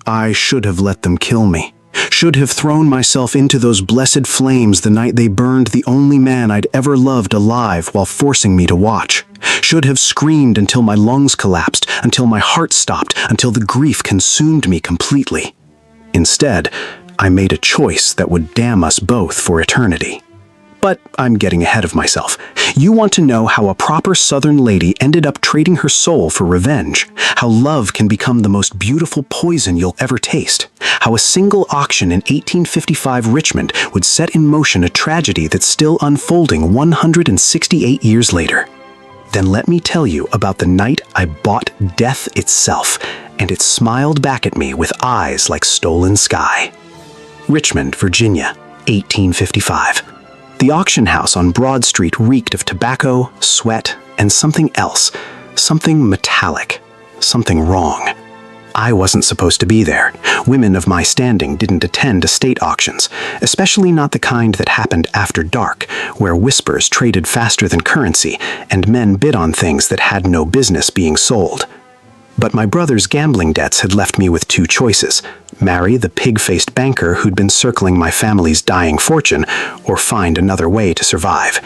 I should have let them kill me. Should have thrown myself into those blessed flames the night they burned the only man I'd ever loved alive while forcing me to watch. Should have screamed until my lungs collapsed, until my heart stopped, until the grief consumed me completely. Instead, I made a choice that would damn us both for eternity. But I'm getting ahead of myself. You want to know how a proper Southern lady ended up trading her soul for revenge, how love can become the most beautiful poison you'll ever taste, how a single auction in 1855 Richmond would set in motion a tragedy that's still unfolding 168 years later. Then let me tell you about the night I bought death itself, and it smiled back at me with eyes like stolen sky. Richmond, Virginia, 1855. The auction house on Broad Street reeked of tobacco, sweat, and something else, something metallic, something wrong. I wasn't supposed to be there. Women of my standing didn't attend estate auctions, especially not the kind that happened after dark, where whispers traded faster than currency and men bid on things that had no business being sold. But my brother's gambling debts had left me with two choices: marry the pig-faced banker who'd been circling my family's dying fortune, or find another way to survive.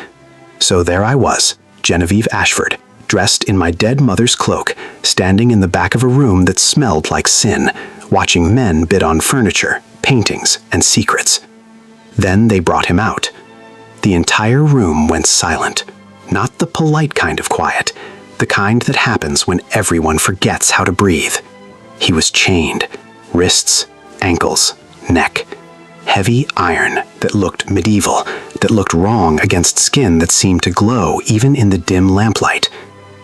So there I was, Genevieve Ashford, dressed in my dead mother's cloak, standing in the back of a room that smelled like sin, watching men bid on furniture, paintings, and secrets. Then they brought him out. The entire room went silent, not the polite kind of quiet, the kind that happens when everyone forgets how to breathe. He was chained, wrists, ankles, neck. Heavy iron that looked medieval, that looked wrong against skin that seemed to glow even in the dim lamplight.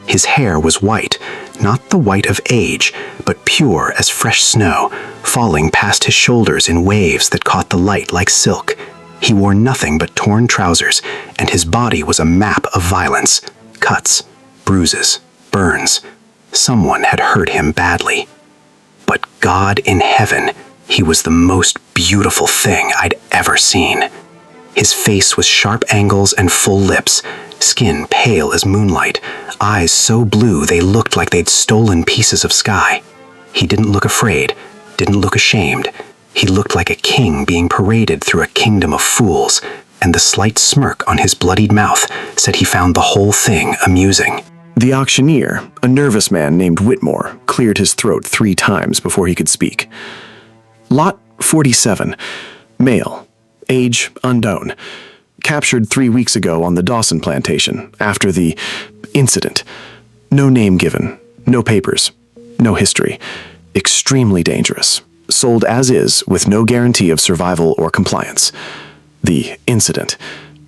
His hair was white, not the white of age, but pure as fresh snow, falling past his shoulders in waves that caught the light like silk. He wore nothing but torn trousers, and his body was a map of violence. Cuts, bruises, burns. Someone had hurt him badly. But God in heaven, he was the most beautiful thing I'd ever seen. His face was sharp angles and full lips, skin pale as moonlight, eyes so blue they looked like they'd stolen pieces of sky. He didn't look afraid, didn't look ashamed. He looked like a king being paraded through a kingdom of fools, and the slight smirk on his bloodied mouth said he found the whole thing amusing. The auctioneer, a nervous man named Whitmore, cleared his throat 3 times before he could speak. Lot 47, male, age unknown, captured 3 weeks ago on the Dawson plantation after the incident. No name given, no papers, no history. Extremely dangerous. Sold as is with no guarantee of survival or compliance. The incident.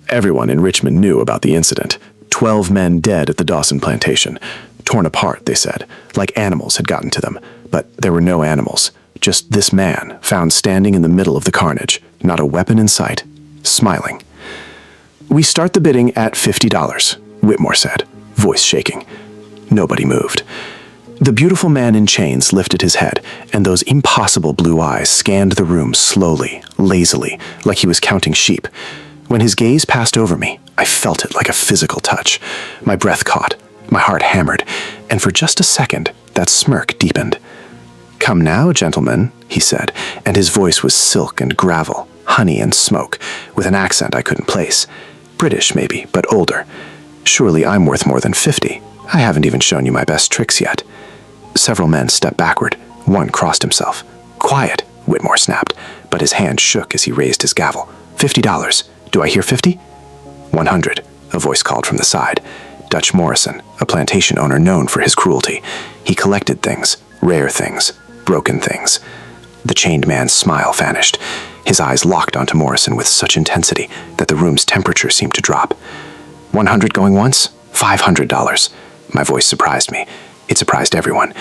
Everyone in Richmond knew about the incident. 12 men dead at the Dawson plantation. Torn apart, they said, like animals had gotten to them. But there were no animals. Just this man, found standing in the middle of the carnage, not a weapon in sight, smiling. "We start the bidding at $50, Whitmore said, voice shaking. Nobody moved. The beautiful man in chains lifted his head, and those impossible blue eyes scanned the room slowly, lazily, like he was counting sheep. When his gaze passed over me, I felt it like a physical touch. My breath caught, my heart hammered, and for just a second, that smirk deepened. "Come now, gentlemen," he said, and his voice was silk and gravel, honey and smoke, with an accent I couldn't place. British, maybe, but older. Surely I'm worth more than 50. I haven't even shown you my best tricks yet. Several men stepped backward. One crossed himself. "Quiet," Whitmore snapped, but his hand shook as he raised his gavel. $50. Do I hear 50? 100, a voice called from the side. Dutch Morrison, a plantation owner known for his cruelty. He collected things, rare things, broken things. The chained man's smile vanished. His eyes locked onto Morrison with such intensity that the room's temperature seemed to drop. 100 going once? $500. My voice surprised me. It surprised everyone.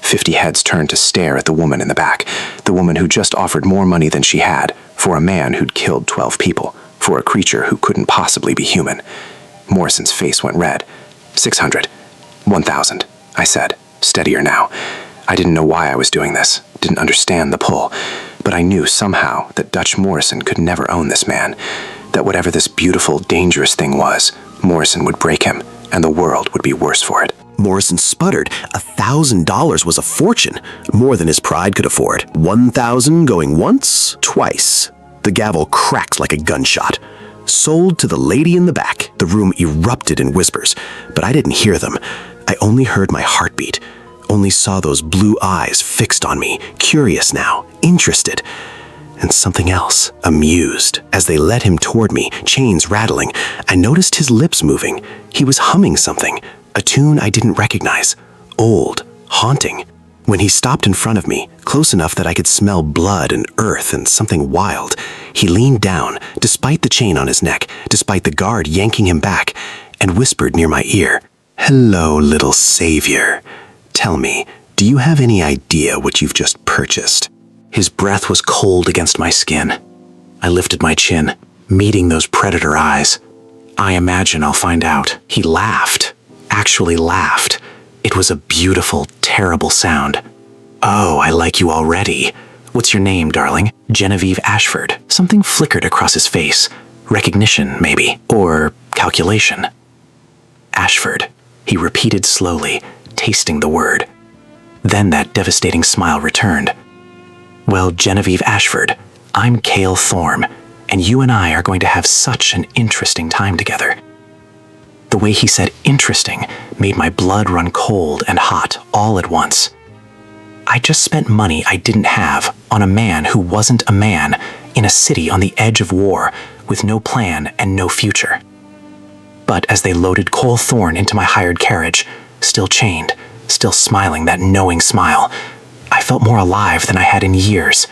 50 heads turned to stare at the woman in the back, the woman who just offered more money than she had, for a man who'd killed 12 people, for a creature who couldn't possibly be human. Morrison's face went red. 600. 1,000, I said, steadier now. I didn't know why I was doing this, didn't understand the pull, but I knew somehow that Dutch Morrison could never own this man, that whatever this beautiful, dangerous thing was, Morrison would break him, and the world would be worse for it. Morrison sputtered. $1,000 was a fortune, more than his pride could afford. 1,000 going once, twice. The gavel cracked like a gunshot. Sold to the lady in the back. The room erupted in whispers, but I didn't hear them. I only heard my heartbeat, only saw those blue eyes fixed on me, curious now, interested, and something else, amused. As they led him toward me, chains rattling, I noticed his lips moving. He was humming something, a tune I didn't recognize, old, haunting. When he stopped in front of me, close enough that I could smell blood and earth and something wild, he leaned down, despite the chain on his neck, despite the guard yanking him back, and whispered near my ear, "Hello, little savior. Tell me, do you have any idea what you've just purchased?" His breath was cold against my skin. I lifted my chin, meeting those predator eyes. "I imagine I'll find out." He laughed, actually laughed. It was a beautiful, terrible sound. "Oh, I like you already. What's your name, darling?" "Genevieve Ashford." Something flickered across his face. Recognition, maybe, or calculation. "Ashford," he repeated slowly, tasting the word. Then that devastating smile returned. "Well, Genevieve Ashford, I'm Cale Thorne, and you and I are going to have such an interesting time together." The way he said interesting made my blood run cold and hot all at once. I just spent money I didn't have on a man who wasn't a man in a city on the edge of war with no plan and no future. But as they loaded Cole Thorne into my hired carriage, still chained, still smiling that knowing smile, I felt more alive than I had in years.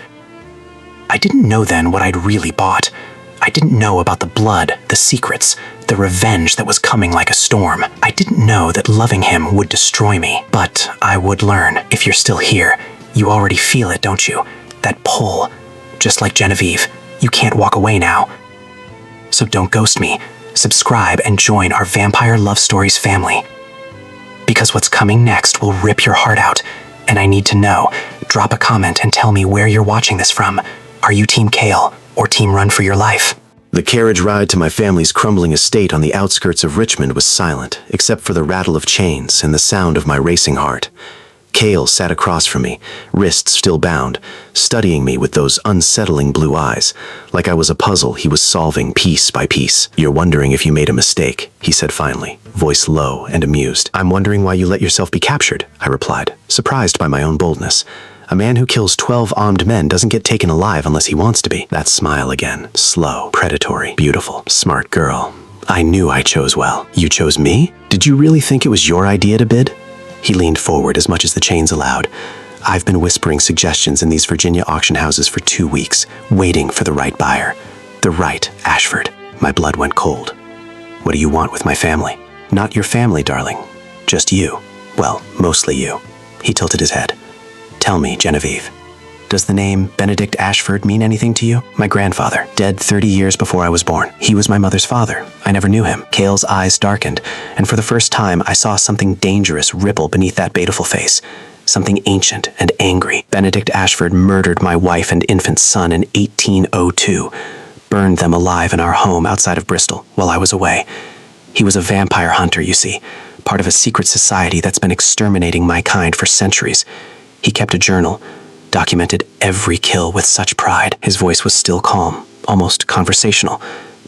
I didn't know then what I'd really bought. I didn't know about the blood, the secrets, the revenge that was coming like a storm. I didn't know that loving him would destroy me. But I would learn. If you're still here, you already feel it, don't you? That pull. Just like Genevieve, you can't walk away now. So don't ghost me. Subscribe and join our Vampire Love Stories family. Because what's coming next will rip your heart out, and I need to know. Drop a comment and tell me where you're watching this from. Are you Team Cale or Team Run for Your Life? The carriage ride to my family's crumbling estate on the outskirts of Richmond was silent, except for the rattle of chains and the sound of my racing heart. Cale sat across from me, wrists still bound, studying me with those unsettling blue eyes. Like I was a puzzle he was solving piece by piece. "You're wondering if you made a mistake," he said finally, voice low and amused. "I'm wondering why you let yourself be captured," I replied, surprised by my own boldness. A man who kills 12 armed men doesn't get taken alive unless he wants to be. That smile again, slow, predatory, beautiful, smart girl. I knew I chose well. "You chose me? Did you really think it was your idea to bid?" He leaned forward as much as the chains allowed. "I've been whispering suggestions in these Virginia auction houses for 2 weeks, waiting for the right buyer. The right Ashford." My blood went cold. "What do you want with my family?" "Not your family, darling. Just you. Well, mostly you." He tilted his head. "Tell me, Genevieve, does the name Benedict Ashford mean anything to you?" "My grandfather, dead 30 years before I was born. He was my mother's father. I never knew him." Cale's eyes darkened, and for the first time I saw something dangerous ripple beneath that beautiful face. Something ancient and angry. "Benedict Ashford murdered my wife and infant son in 1802. Burned them alive in our home outside of Bristol while I was away. He was a vampire hunter, you see, part of a secret society that's been exterminating my kind for centuries. He kept a journal, documented every kill with such pride." His voice was still calm, almost conversational,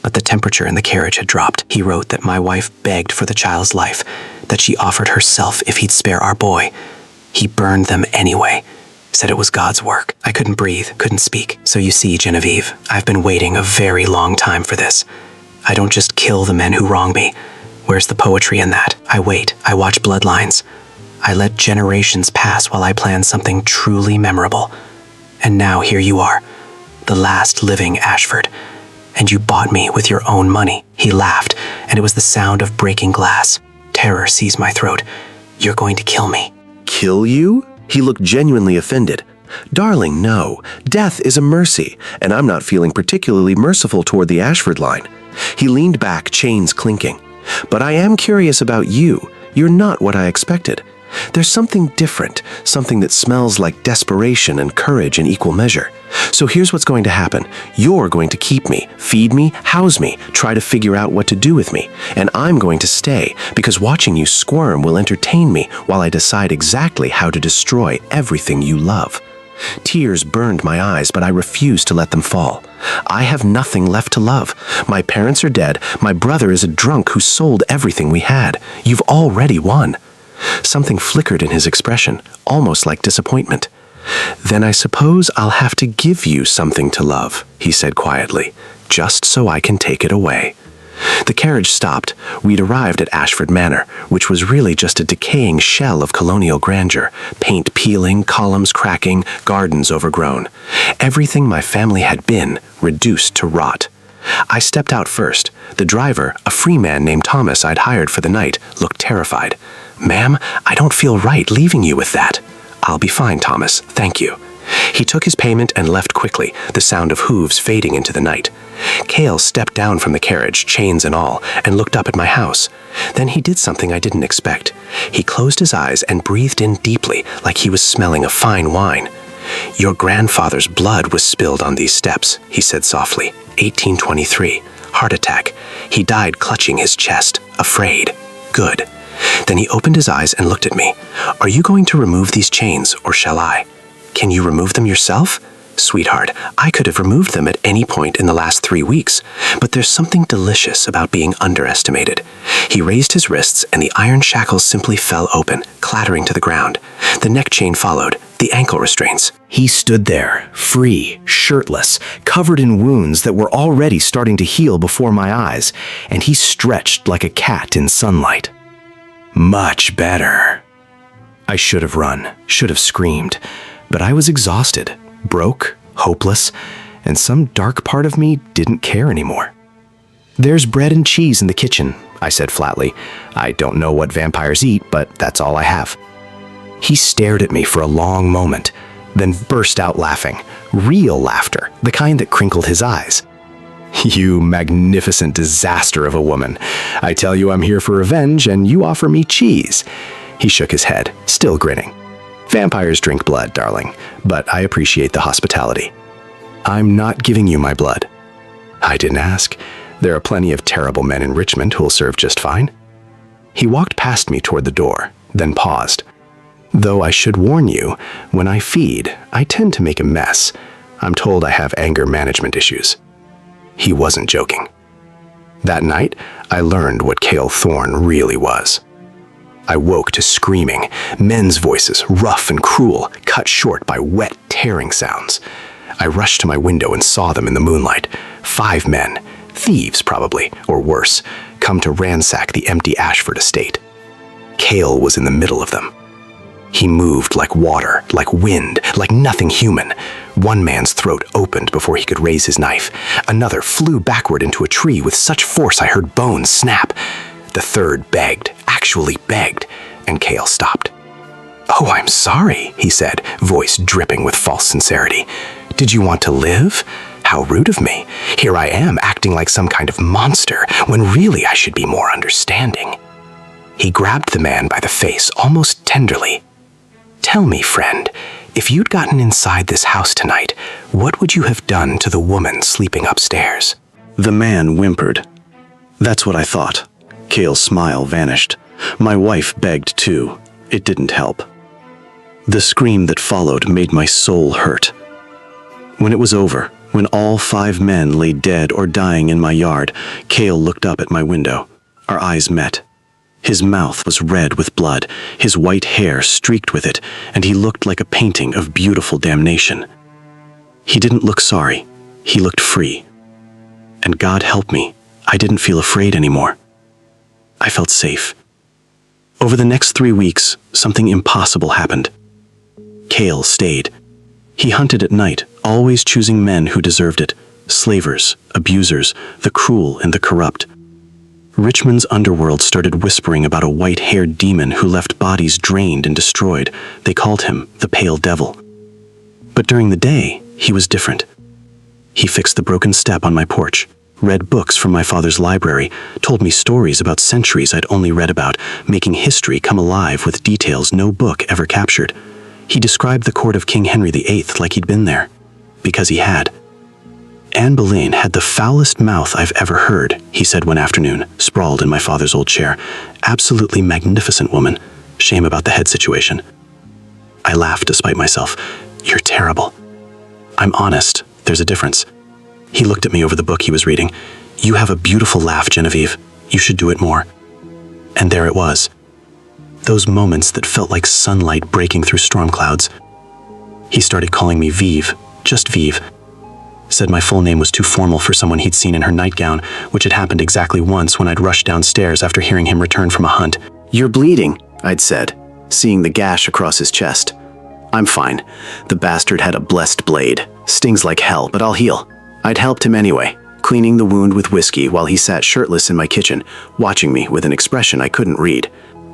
but the temperature in the carriage had dropped. "He wrote that my wife begged for the child's life, that she offered herself if he'd spare our boy. He burned them anyway, said it was God's work." I couldn't breathe, couldn't speak. "So you see, Genevieve, I've been waiting a very long time for this. I don't just kill the men who wrong me. Where's the poetry in that? I wait, I watch bloodlines. I let generations pass while I plan something truly memorable. And now here you are, the last living Ashford, and you bought me with your own money." He laughed, and it was the sound of breaking glass. Terror seized my throat. "You're going to kill me." "Kill you?" He looked genuinely offended. "Darling, no. Death is a mercy, and I'm not feeling particularly merciful toward the Ashford line." He leaned back, chains clinking. "But I am curious about you. You're not what I expected. There's something different, something that smells like desperation and courage in equal measure. So here's what's going to happen. You're going to keep me, feed me, house me, try to figure out what to do with me. And I'm going to stay, because watching you squirm will entertain me while I decide exactly how to destroy everything you love. Tears burned my eyes, but I refused to let them fall. I have nothing left to love. My parents are dead. My brother is a drunk who sold everything we had. You've already won. Something flickered in his expression, almost like disappointment. Then I suppose I'll have to give you something to love, he said quietly, just so I can take it away. The carriage stopped. We'd arrived at Ashford Manor, which was really just a decaying shell of colonial grandeur, paint peeling, columns cracking, gardens overgrown. Everything my family had been, reduced to rot. I stepped out first. The driver, a free man named Thomas I'd hired for the night, looked terrified. "Ma'am, I don't feel right leaving you with that." "I'll be fine, Thomas, thank you." He took his payment and left quickly, the sound of hooves fading into the night. Cale stepped down from the carriage, chains and all, and looked up at my house. Then he did something I didn't expect. He closed his eyes and breathed in deeply, like he was smelling a fine wine. "Your grandfather's blood was spilled on these steps," he said softly. 1823. Heart attack. He died clutching his chest, afraid. Good. Then he opened his eyes and looked at me. "Are you going to remove these chains, or shall I?" "Can you remove them yourself?" "Sweetheart, I could have removed them at any point in the last 3 weeks, but there's something delicious about being underestimated." He raised his wrists and the iron shackles simply fell open, clattering to the ground. The neck chain followed, the ankle restraints. He stood there, free, shirtless, covered in wounds that were already starting to heal before my eyes, and he stretched like a cat in sunlight. Much better. I should have run, should have screamed, but I was exhausted, broke, hopeless, and some dark part of me didn't care anymore. "There's bread and cheese in the kitchen," I said flatly. "I don't know what vampires eat, but that's all I have." He stared at me for a long moment, then burst out laughing. Real laughter, the kind that crinkled his eyes. "You magnificent disaster of a woman. I tell you I'm here for revenge, and you offer me cheese." He shook his head, still grinning. "Vampires drink blood, darling, but I appreciate the hospitality." "I'm not giving you my blood." "I didn't ask. There are plenty of terrible men in Richmond who'll serve just fine." He walked past me toward the door, then paused. "Though I should warn you, when I feed, I tend to make a mess. I'm told I have anger management issues." He wasn't joking. That night, I learned what Cale Thorne really was. I woke to screaming, men's voices, rough and cruel, cut short by wet, tearing sounds. I rushed to my window and saw them in the moonlight. 5 men, thieves probably, or worse, come to ransack the empty Ashford estate. Cale was in the middle of them. He moved like water, like wind, like nothing human. One man's throat opened before he could raise his knife. Another flew backward into a tree with such force I heard bones snap. The third begged, actually begged, and Cale stopped. "Oh, I'm sorry," he said, voice dripping with false sincerity. "Did you want to live? How rude of me. Here I am acting like some kind of monster, when really I should be more understanding." He grabbed the man by the face, almost tenderly. "Tell me, friend, if you'd gotten inside this house tonight, what would you have done to the woman sleeping upstairs?" The man whimpered. "That's what I thought." Cale's smile vanished. My wife begged too. It didn't help. The scream that followed made my soul hurt. When it was over, when all 5 men lay dead or dying in my yard, Cale looked up at my window. Our eyes met. His mouth was red with blood, his white hair streaked with it, and he looked like a painting of beautiful damnation. He didn't look sorry. He looked free. And God help me, I didn't feel afraid anymore. I felt safe. Over the next 3 weeks, something impossible happened. Cale stayed. He hunted at night, always choosing men who deserved it. Slavers, abusers, the cruel and the corrupt. Richmond's underworld started whispering about a white-haired demon who left bodies drained and destroyed. They called him the Pale Devil. But during the day, he was different. He fixed the broken step on my porch, read books from my father's library, told me stories about centuries I'd only read about, making history come alive with details no book ever captured. He described the court of King Henry VIII like he'd been there. because he had. Anne Boleyn had the foulest mouth I've ever heard, he said one afternoon, sprawled in my father's old chair. Absolutely magnificent woman. Shame about the head situation. I laughed despite myself. You're terrible. I'm honest. There's a difference. He looked at me over the book he was reading. You have a beautiful laugh, Genevieve. You should do it more. And there it was. Those moments that felt like sunlight breaking through storm clouds. He started calling me Vive, just Vive. Said my full name was too formal for someone he'd seen in her nightgown, which had happened exactly once when I'd rushed downstairs after hearing him return from a hunt. You're bleeding, I'd said, seeing the gash across his chest. I'm fine. The bastard had a blessed blade. Stings like hell, but I'll heal. I'd helped him anyway, cleaning the wound with whiskey while he sat shirtless in my kitchen, watching me with an expression I couldn't read.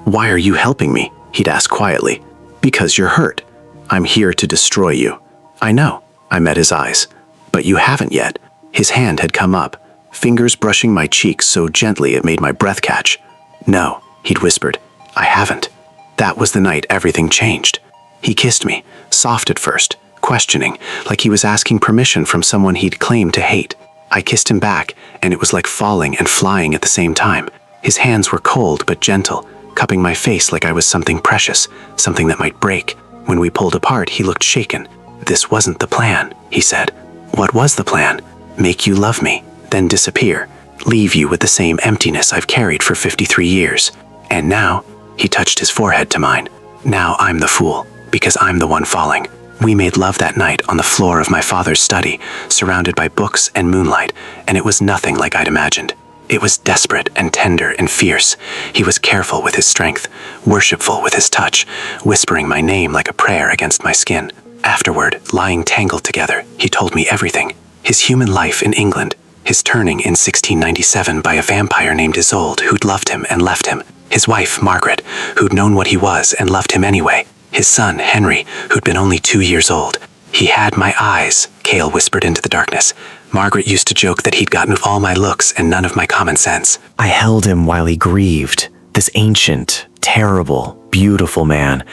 Why are you helping me? He'd ask quietly. Because you're hurt. I'm here to destroy you. I know. I met his eyes. But you haven't yet. His hand had come up, fingers brushing my cheeks so gently it made my breath catch. No, he'd whispered. I haven't. That was the night everything changed. He kissed me, soft at first, questioning, like he was asking permission from someone he'd claimed to hate. I kissed him back, and it was like falling and flying at the same time. His hands were cold but gentle, cupping my face like I was something precious, something that might break. When we pulled apart, he looked shaken. This wasn't the plan, he said. What was the plan? Make you love me, then disappear, leave you with the same emptiness I've carried for 53 years. And now, he touched his forehead to mine. Now I'm the fool, because I'm the one falling. We made love that night on the floor of my father's study, surrounded by books and moonlight, and it was nothing like I'd imagined. It was desperate and tender and fierce. He was careful with his strength, worshipful with his touch, whispering my name like a prayer against my skin. Afterward, lying tangled together, he told me everything. His human life in England, his turning in 1697 by a vampire named Isolde who'd loved him and left him, his wife, Margaret, who'd known what he was and loved him anyway, his son, Henry, who'd been only 2 years old. He had my eyes, Cale whispered into the darkness. Margaret used to joke that he'd gotten all my looks and none of my common sense. I held him while he grieved, this ancient, terrible, beautiful man.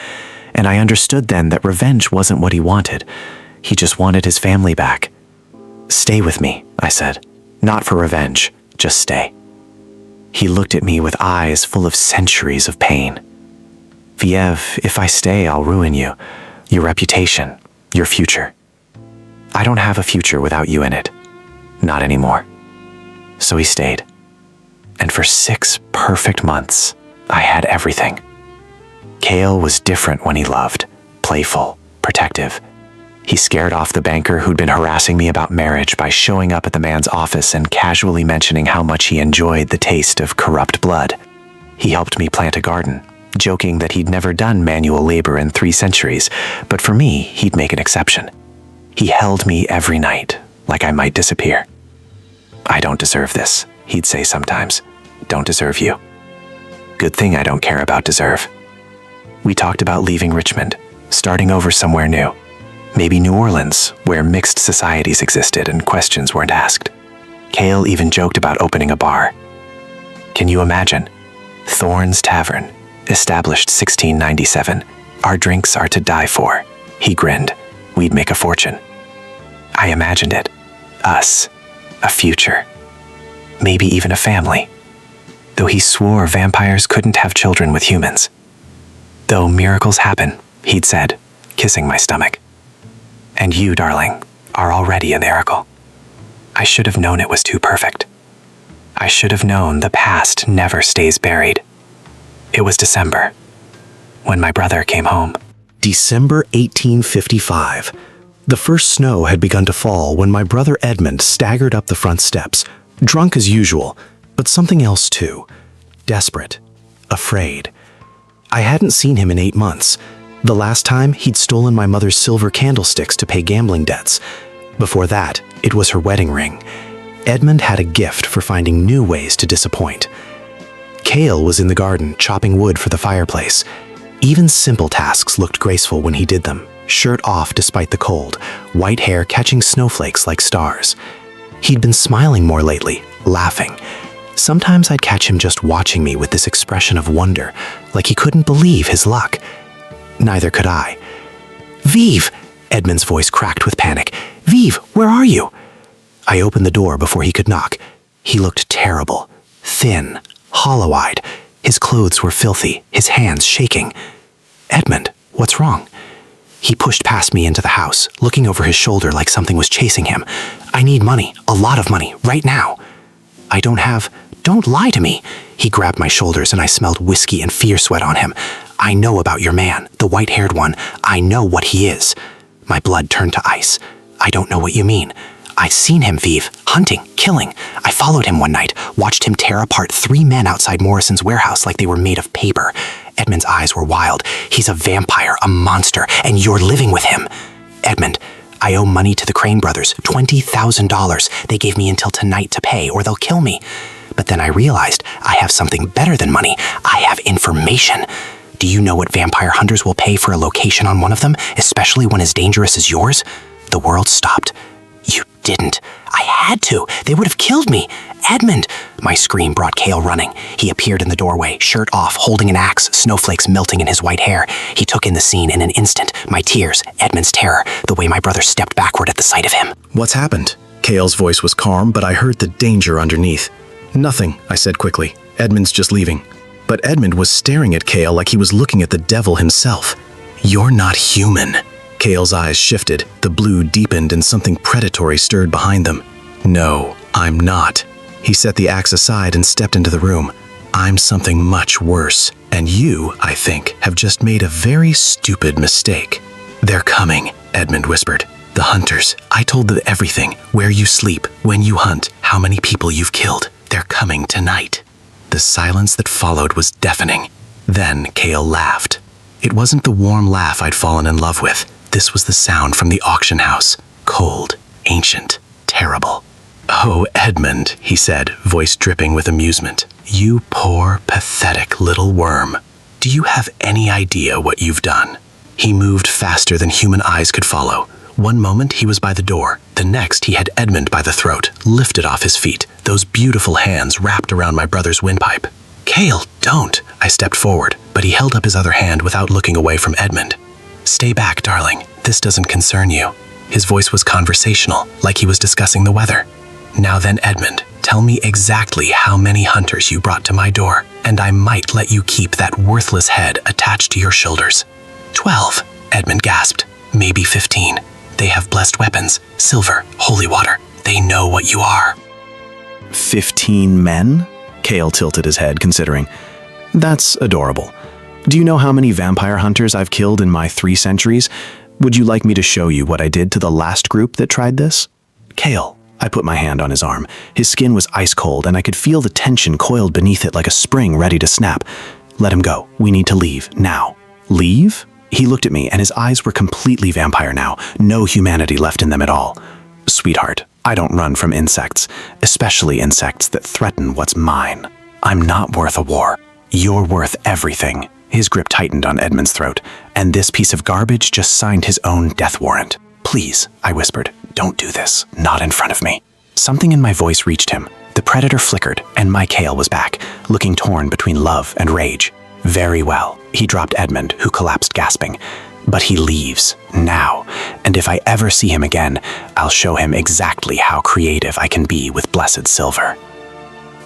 And I understood then that revenge wasn't what he wanted. He just wanted his family back. Stay with me, I said. Not for revenge, just stay. He looked at me with eyes full of centuries of pain. Vieve, if I stay, I'll ruin you. Your reputation, your future. I don't have a future without you in it. Not anymore. So he stayed. And for 6 perfect months, I had everything. Cale was different when he loved, playful, protective. He scared off the banker who'd been harassing me about marriage by showing up at the man's office and casually mentioning how much he enjoyed the taste of corrupt blood. He helped me plant a garden, joking that he'd never done manual labor in 3 centuries, but for me, he'd make an exception. He held me every night, like I might disappear. I don't deserve this, he'd say sometimes. Don't deserve you. Good thing I don't care about deserve. We talked about leaving Richmond, starting over somewhere new. Maybe New Orleans, where mixed societies existed and questions weren't asked. Cale even joked about opening a bar. Can you imagine? Thorne's Tavern, established 1697. Our drinks are to die for. He grinned. We'd make a fortune. I imagined it. Us. A future. Maybe even a family. Though he swore vampires couldn't have children with humans. Though miracles happen, he'd said, kissing my stomach. And you, darling, are already a miracle. I should have known it was too perfect. I should have known the past never stays buried. It was December, when my brother came home. December 1855. The first snow had begun to fall when my brother Edmund staggered up the front steps, drunk as usual, but something else too. Desperate. Afraid. I hadn't seen him in 8 months. The last time, he'd stolen my mother's silver candlesticks to pay gambling debts. Before that, it was her wedding ring. Edmund had a gift for finding new ways to disappoint. Cale was in the garden, chopping wood for the fireplace. Even simple tasks looked graceful when he did them, shirt off despite the cold, white hair catching snowflakes like stars. He'd been smiling more lately, laughing. Sometimes I'd catch him just watching me with this expression of wonder, like he couldn't believe his luck. Neither could I. Vive! Edmund's voice cracked with panic. Vive! Vive, where are you? I opened the door before he could knock. He looked terrible, thin, hollow-eyed. His clothes were filthy, his hands shaking. Edmund, what's wrong? He pushed past me into the house, looking over his shoulder like something was chasing him. I need money, a lot of money, right now. I don't have... Don't lie to me. He grabbed my shoulders and I smelled whiskey and fear sweat on him. I know about your man, the white-haired one. I know what he is. My blood turned to ice. I don't know what you mean. I've seen him, Vive, hunting, killing. I followed him one night, watched him tear apart 3 men outside Morrison's warehouse like they were made of paper. Edmund's eyes were wild. He's a vampire, a monster, and you're living with him. Edmund, I owe money to the Crane brothers, $20,000. They gave me until tonight to pay, or they'll kill me. But then I realized I have something better than money. I have information. Do you know what vampire hunters will pay for a location on one of them, especially one as dangerous as yours? The world stopped. You didn't. I had to. They would have killed me. Edmund! My scream brought Cale running. He appeared in the doorway, shirt off, holding an axe, snowflakes melting in his white hair. He took in the scene in an instant. My tears, Edmund's terror, the way my brother stepped backward at the sight of him. What's happened? Cale's voice was calm, but I heard the danger underneath. Nothing, I said quickly. Edmund's just leaving. But Edmund was staring at Cale like he was looking at the devil himself. You're not human. Cale's eyes shifted, the blue deepened and something predatory stirred behind them. No, I'm not. He set the axe aside and stepped into the room. I'm something much worse, and you, I think, have just made a very stupid mistake. They're coming, Edmund whispered. The hunters. I told them everything, where you sleep, when you hunt, how many people you've killed. They're coming tonight. The silence that followed was deafening. Then Cale laughed. It wasn't the warm laugh I'd fallen in love with. This was the sound from the auction house. Cold, ancient, terrible. Oh, Edmund, he said, voice dripping with amusement. You poor, pathetic little worm. Do you have any idea what you've done? He moved faster than human eyes could follow. One moment he was by the door. The next he had Edmund by the throat, lifted off his feet, those beautiful hands wrapped around my brother's windpipe. Cale, don't! I stepped forward, but he held up his other hand without looking away from Edmund. Stay back, darling. This doesn't concern you. His voice was conversational, like he was discussing the weather. Now then, Edmund, tell me exactly how many hunters you brought to my door, and I might let you keep that worthless head attached to your shoulders. 12, Edmund gasped. Maybe 15. They have blessed weapons, silver, holy water. They know what you are. 15 men? Cale tilted his head, considering. That's adorable. Do you know how many vampire hunters I've killed in my 3 centuries? Would you like me to show you what I did to the last group that tried this? Cale. I put my hand on his arm. His skin was ice cold, and I could feel the tension coiled beneath it like a spring ready to snap. Let him go. We need to leave, now. Leave? He looked at me, and his eyes were completely vampire now, no humanity left in them at all. Sweetheart, I don't run from insects, especially insects that threaten what's mine. I'm not worth a war. You're worth everything. His grip tightened on Edmund's throat, and this piece of garbage just signed his own death warrant. Please, I whispered, don't do this, not in front of me. Something in my voice reached him. The predator flickered, and my Cale was back, looking torn between love and rage. Very well. He dropped Edmund, who collapsed gasping. But he leaves, now, and if I ever see him again, I'll show him exactly how creative I can be with blessed silver.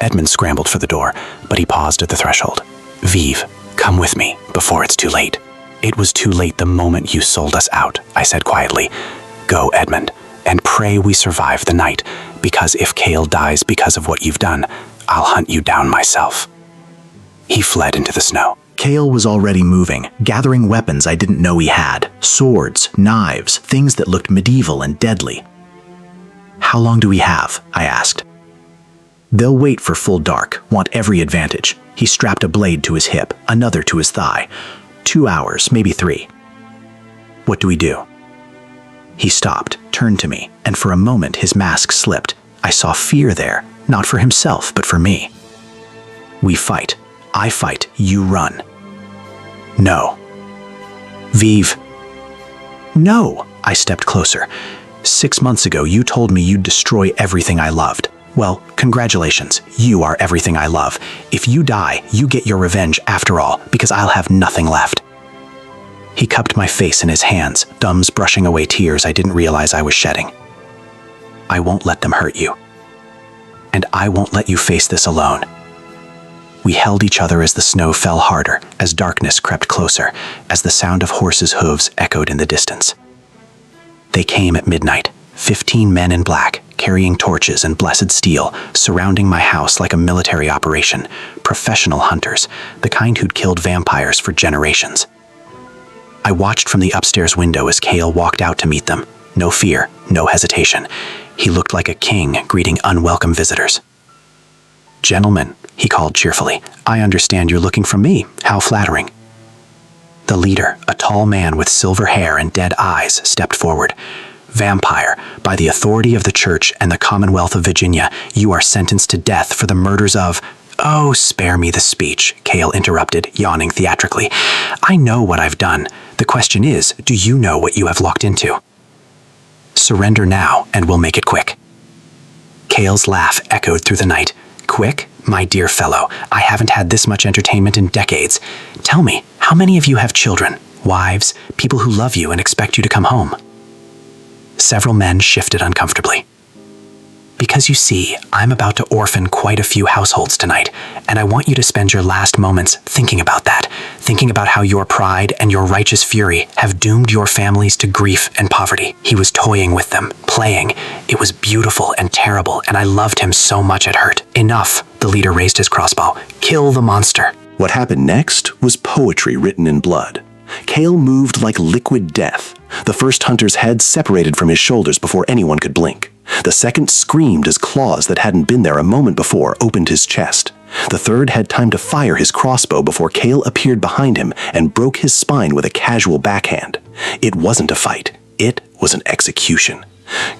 Edmund scrambled for the door, but he paused at the threshold. Vive, come with me, before it's too late. It was too late the moment you sold us out, I said quietly. Go, Edmund, and pray we survive the night, because if Cale dies because of what you've done, I'll hunt you down myself. He fled into the snow. Cale was already moving, gathering weapons I didn't know he had. Swords, knives, things that looked medieval and deadly. How long do we have? I asked. They'll wait for full dark, want every advantage. He strapped a blade to his hip, another to his thigh. 2 hours, maybe 3. What do we do? He stopped, turned to me, and for a moment his mask slipped. I saw fear there, not for himself, but for me. We fight. I fight, you run. No. Vive. No, I stepped closer. 6 months ago, you told me you'd destroy everything I loved. Well, congratulations, you are everything I love. If you die, you get your revenge after all, because I'll have nothing left. He cupped my face in his hands, thumbs brushing away tears I didn't realize I was shedding. I won't let them hurt you. And I won't let you face this alone. We held each other as the snow fell harder, as darkness crept closer, as the sound of horses' hooves echoed in the distance. They came at midnight, 15 men in black, carrying torches and blessed steel, surrounding my house like a military operation, professional hunters, the kind who'd killed vampires for generations. I watched from the upstairs window as Cale walked out to meet them. No fear, no hesitation. He looked like a king greeting unwelcome visitors. "Gentlemen," he called cheerfully, "I understand you're looking for me. How flattering." The leader, a tall man with silver hair and dead eyes, stepped forward. "Vampire, by the authority of the Church and the Commonwealth of Virginia, you are sentenced to death for the murders of—" "Oh, spare me the speech," Cale interrupted, yawning theatrically. "I know what I've done. The question is, do you know what you have walked into? Surrender now, and we'll make it quick." Cale's laugh echoed through the night. "Quick? My dear fellow, I haven't had this much entertainment in decades. Tell me, how many of you have children, wives, people who love you and expect you to come home?" Several men shifted uncomfortably. "Because you see, I'm about to orphan quite a few households tonight, and I want you to spend your last moments thinking about that, thinking about how your pride and your righteous fury have doomed your families to grief and poverty." He was toying with them, playing. It was beautiful and terrible, and I loved him so much it hurt. "Enough," the leader raised his crossbow. "Kill the monster." What happened next was poetry written in blood. Cale moved like liquid death. The first hunter's head separated from his shoulders before anyone could blink. The second screamed as claws that hadn't been there a moment before opened his chest. The third had time to fire his crossbow before Cale appeared behind him and broke his spine with a casual backhand. It wasn't a fight. It was an execution.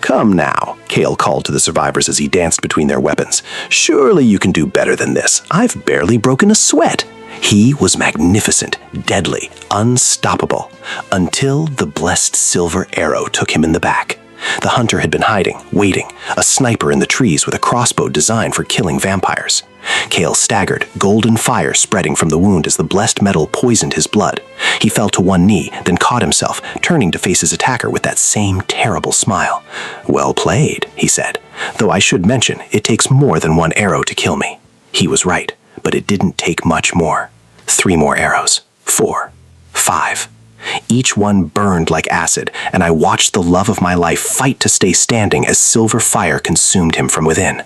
"Come now," Cale called to the survivors as he danced between their weapons. "Surely you can do better than this. I've barely broken a sweat." He was magnificent, deadly, unstoppable, until the blessed silver arrow took him in the back. The hunter had been hiding, waiting, a sniper in the trees with a crossbow designed for killing vampires. Cale staggered, golden fire spreading from the wound as the blessed metal poisoned his blood. He fell to one knee, then caught himself, turning to face his attacker with that same terrible smile. "Well played," he said, "though I should mention it takes more than one arrow to kill me." He was right, but it didn't take much more. 3 more arrows. 4. 5. Each one burned like acid, and I watched the love of my life fight to stay standing as silver fire consumed him from within.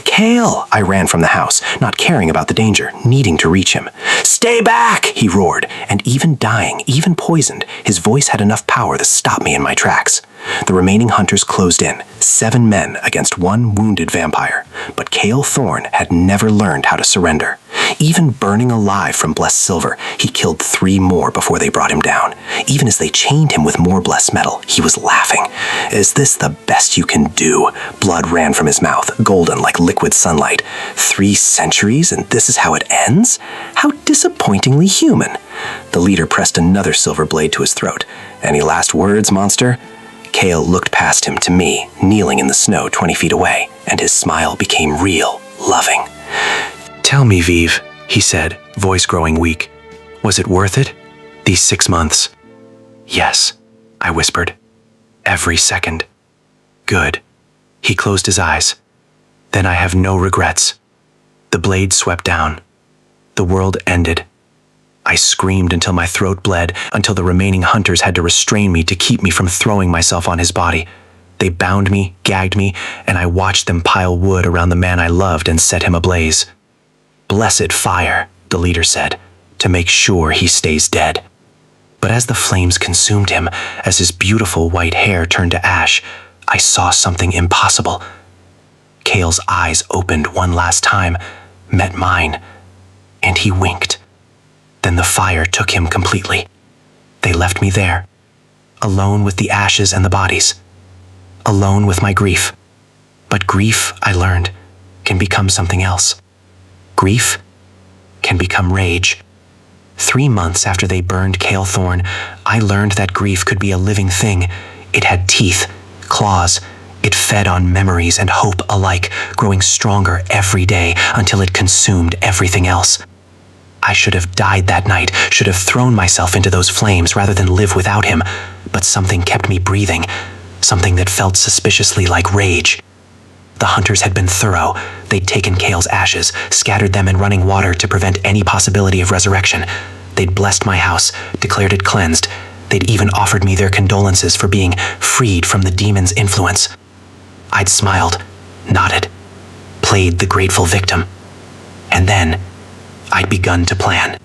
"Cale!" I ran from the house, not caring about the danger, needing to reach him. "Stay back!" he roared, and even dying, even poisoned, his voice had enough power to stop me in my tracks. The remaining hunters closed in, 7 men against 1 wounded vampire. But Cale Thorne had never learned how to surrender. Even burning alive from blessed silver, he killed 3 more before they brought him down. Even as they chained him with more blessed metal, he was laughing. "Is this the best you can do?" Blood ran from his mouth, golden like liquid sunlight. 3 centuries, and this is how it ends? How disappointingly human. The leader pressed another silver blade to his throat. "Any last words, monster?" Cale looked past him to me, kneeling in the snow 20 feet away, and his smile became real, loving. "Tell me, Vive," he said, voice growing weak. "Was it worth it? These 6 months?" "Yes," I whispered. "Every second." "Good." He closed his eyes. "Then I have no regrets." The blade swept down. The world ended. I screamed until my throat bled, until the remaining hunters had to restrain me to keep me from throwing myself on his body. They bound me, gagged me, and I watched them pile wood around the man I loved and set him ablaze. "Blessed fire," the leader said, "to make sure he stays dead." But as the flames consumed him, as his beautiful white hair turned to ash, I saw something impossible. Cale's eyes opened one last time, met mine, and he winked. Then the fire took him completely. They left me there, alone with the ashes and the bodies, alone with my grief. But grief, I learned, can become something else. Grief can become rage. 3 months after they burned Cale Thorne, I learned that grief could be a living thing. It had teeth, claws. It fed on memories and hope alike, growing stronger every day until it consumed everything else. I should have died that night, should have thrown myself into those flames rather than live without him. But something kept me breathing. something that felt suspiciously like rage. The hunters had been thorough. They'd taken Kale's ashes, scattered them in running water to prevent any possibility of resurrection. They'd blessed my house, declared it cleansed. They'd even offered me their condolences for being freed from the demon's influence. I'd smiled, nodded, played the grateful victim. And then, I'd begun to plan.